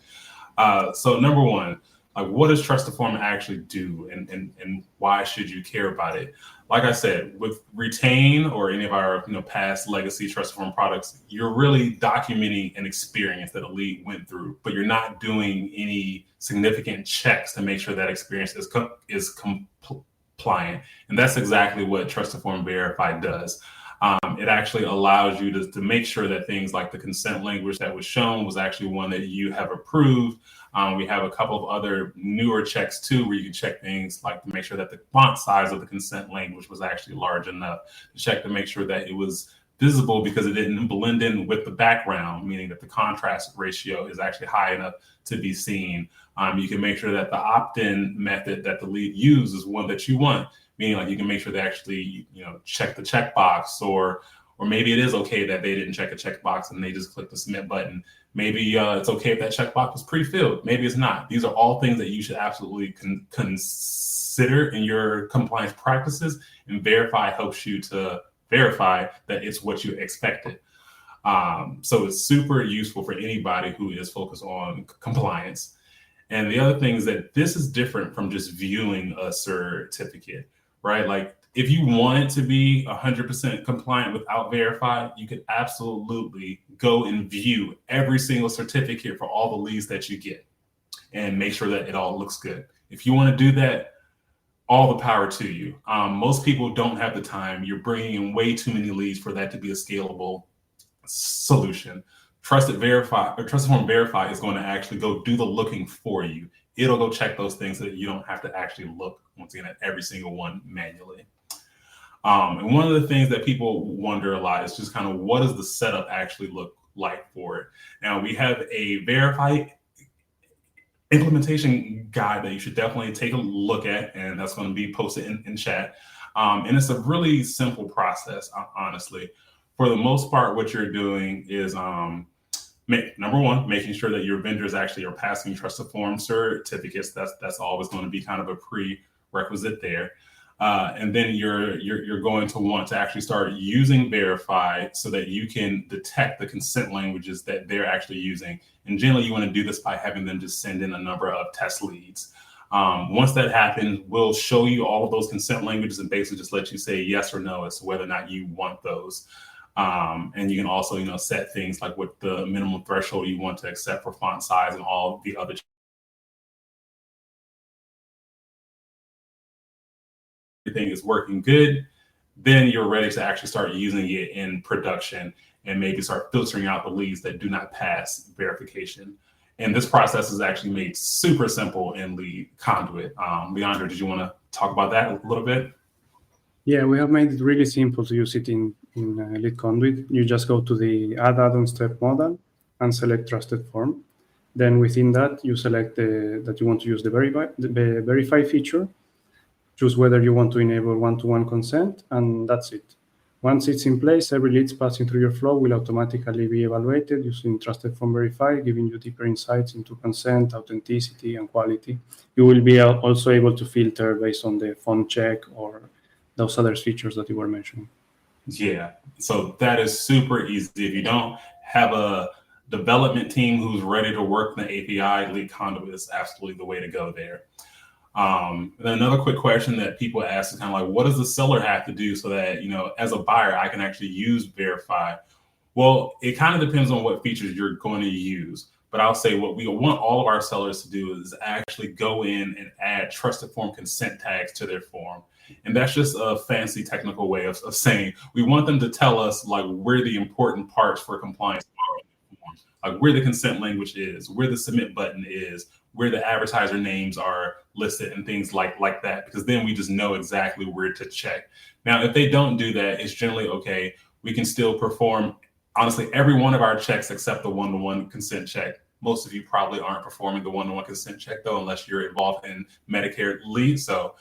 So number one, what does TrustedForm actually do, and why should you care about it? Like I said, with Retain or any of our past legacy TrustedForm products, you're really documenting an experience that a lead went through, but you're not doing any significant checks to make sure that experience is compliant. And that's exactly what TrustedForm Verify does. It actually allows you to make sure that things like the consent language that was shown was actually one that you have approved. We have a couple of other newer checks too, where you can check things like to make sure that the font size of the consent language was actually large enough, to check to make sure that it was visible because it didn't blend in with the background, meaning that the contrast ratio is actually high enough to be seen. You can make sure that the opt-in method that the lead uses is one that you want, meaning like you can make sure they actually check the checkbox, or maybe it is okay that they didn't check a checkbox and they just click the submit button. Maybe it's okay if that checkbox was pre-filled. Maybe it's not. These are all things that you should absolutely consider in your compliance practices, and Verify helps you to verify that it's what you expected. So it's super useful for anybody who is focused on compliance. And the other thing is that this is different from just viewing a certificate, right? Like if you wanted to be 100% compliant without Verify, you could absolutely go and view every single certificate for all the leads that you get and make sure that it all looks good. If you want to do that, all the power to you. Most people don't have the time. You're bringing in way too many leads for that to be a scalable solution. TrustedForm Verify is going to actually go do the looking for you. It'll go check those things so that you don't have to actually look once again at every single one manually. And one of the things that people wonder a lot is just kind of what does the setup actually look like for it? Now we have a Verify implementation guide that you should definitely take a look at, and that's going to be posted in chat. And it's a really simple process, honestly. For the most part, what you're doing is number one, making sure that your vendors actually are passing TrustedForm certificates. That's always going to be kind of a prerequisite there. And then you're going to want to actually start using Verify so that you can detect the consent languages that they're actually using. And generally, you want to do this by having them just send in a number of test leads. Once that happens, we'll show you all of those consent languages and basically just let you say yes or no as to whether or not you want those. And you can also, set things like what the minimum threshold you want to accept for font size and all the other. Everything is working good, then you're ready to actually start using it in production and maybe start filtering out the leads that do not pass verification. And this process is actually made super simple in LeadConduit. Leandro, did you want to talk about that a little bit? Yeah, we have made it really simple to use it in LeadConduit. You just go to the add-on step modal and select TrustedForm. Then within that, you select that you want to use the verify feature. Choose whether you want to enable one-to-one consent, and that's it. Once it's in place, every lead passing through your flow will automatically be evaluated using TrustedForm Verify, giving you deeper insights into consent, authenticity, and quality. You will be also able to filter based on the font check or those other features that you were mentioning. Yeah, so that is super easy. If you don't have a development team who's ready to work in the API, LeadConduit is absolutely the way to go there. And then another quick question that people ask is kind of like, what does the seller have to do so that, as a buyer, I can actually use Verify? Well, it kind of depends on what features you're going to use. But I'll say what we want all of our sellers to do is actually go in and add TrustedForm consent tags to their form. And that's just a fancy technical way of saying we want them to tell us like where the important parts for compliance are in the form, like where the consent language is, where the submit button is, where the advertiser names are listed and things like that, because then we just know exactly where to check. Now, if they don't do that, it's generally okay. We can still perform, honestly, every one of our checks except the one-to-one consent check. Most of you probably aren't performing the one-to-one consent check though, unless you're involved in Medicare lead. So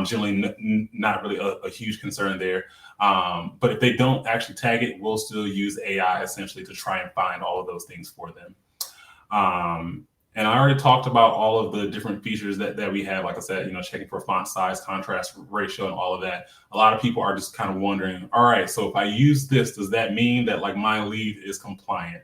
generally not really a huge concern there. But if they don't actually tag it, we'll still use AI essentially to try and find all of those things for them. And I already talked about all of the different features that we have. Like I said, checking for font size, contrast ratio, and all of that. A lot of people are just kind of wondering, all right, so if I use this, does that mean that like my lead is compliant?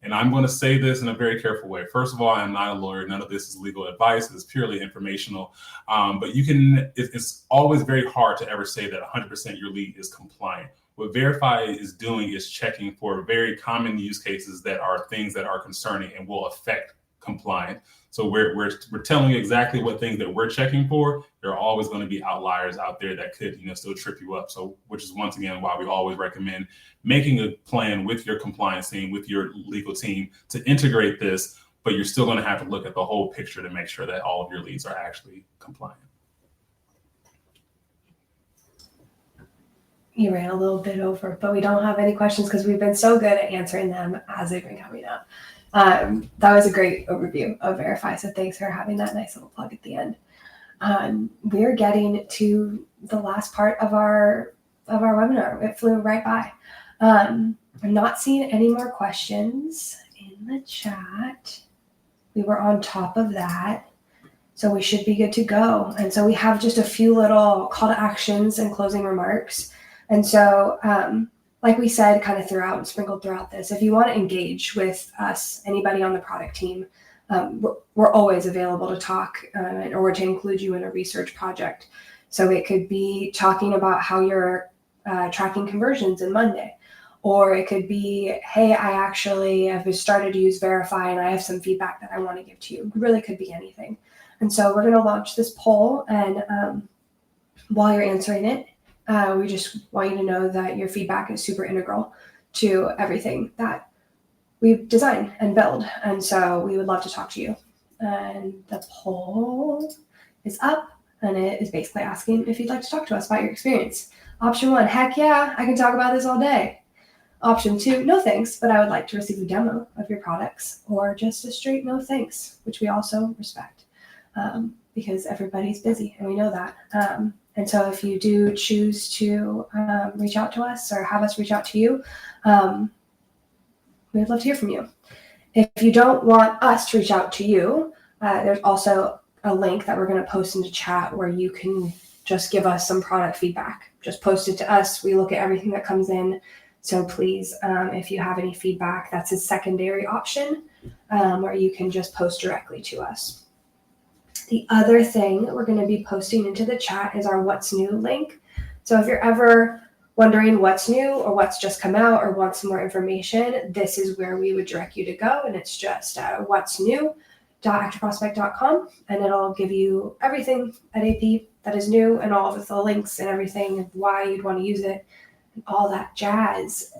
And I'm going to say this in a very careful way. First of all, I'm not a lawyer. None of this is legal advice. It's purely informational. But it's always very hard to ever say that 100% your lead is compliant. What Verify is doing is checking for very common use cases that are things that are concerning and will affect compliant. So we're telling you exactly what things that we're checking for. There are always going to be outliers out there that could still trip you up. So which is once again why we always recommend making a plan with your compliance team, with your legal team to integrate this, but you're still going to have to look at the whole picture to make sure that all of your leads are actually compliant. You ran a little bit over, but we don't have any questions because we've been so good at answering them as they've been coming up. That was a great overview of Verify. So thanks for having that nice little plug at the end. We're getting to the last part of our webinar. It flew right by. I'm not seeing any more questions in the chat. We were on top of that, so we should be good to go. And so we have just a few little call to actions and closing remarks. And so, like we said, kind of sprinkled throughout this, if you want to engage with us, anybody on the product team, we're always available to talk or to include you in a research project. So it could be talking about how you're tracking conversions in Monday, or it could be, hey, I actually have started to use Verify and I have some feedback that I want to give to you. It really could be anything. And so we're going to launch this poll, and while you're answering it, we just want you to know that your feedback is super integral to everything that we design and build. And so we would love to talk to you. And the poll is up, and it is basically asking if you'd like to talk to us about your experience. Option 1, heck yeah, I can talk about this all day. Option 2, no thanks, but I would like to receive a demo of your products, or just a straight no thanks, which we also respect because everybody's busy and we know that. And so if you do choose to reach out to us or have us reach out to you, we'd love to hear from you. If you don't want us to reach out to you, there's also a link that we're going to post into chat where you can just give us some product feedback. Just post it to us. We look at everything that comes in. So please, if you have any feedback, that's a secondary option where you can just post directly to us. The other thing we're going to be posting into the chat is our What's New link. So if you're ever wondering what's new or what's just come out or want some more information, this is where we would direct you to go. And it's just what's new.activeprospect.com, and it'll give you everything at AP that is new and all of the links and everything and why you'd want to use it and all that jazz.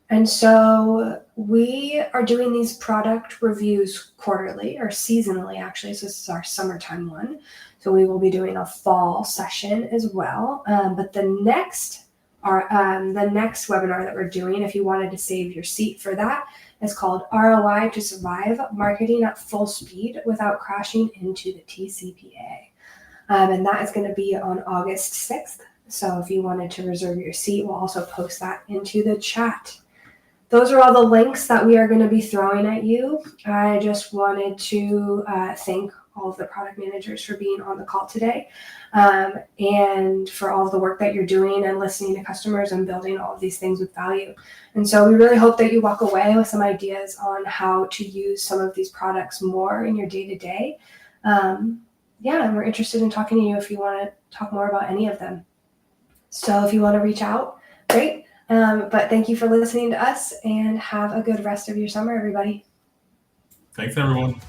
And so we are doing these product reviews quarterly or seasonally, actually. So this is our summertime one. So we will be doing a fall session as well. But the next webinar that we're doing, if you wanted to save your seat for that, is called ROI to Survive Marketing at Full Speed Without Crashing into the TCPA. And that is going to be on August 6th. So if you wanted to reserve your seat, we'll also post that into the chat. Those are all the links that we are going to be throwing at you. I just wanted to thank all of the product managers for being on the call today and for all of the work that you're doing and listening to customers and building all of these things with value. And so we really hope that you walk away with some ideas on how to use some of these products more in your day-to-day. yeah, and we're interested in talking to you if you want to talk more about any of them. So if you want to reach out, great. But thank you for listening to us, and have a good rest of your summer, everybody. Thanks, everyone.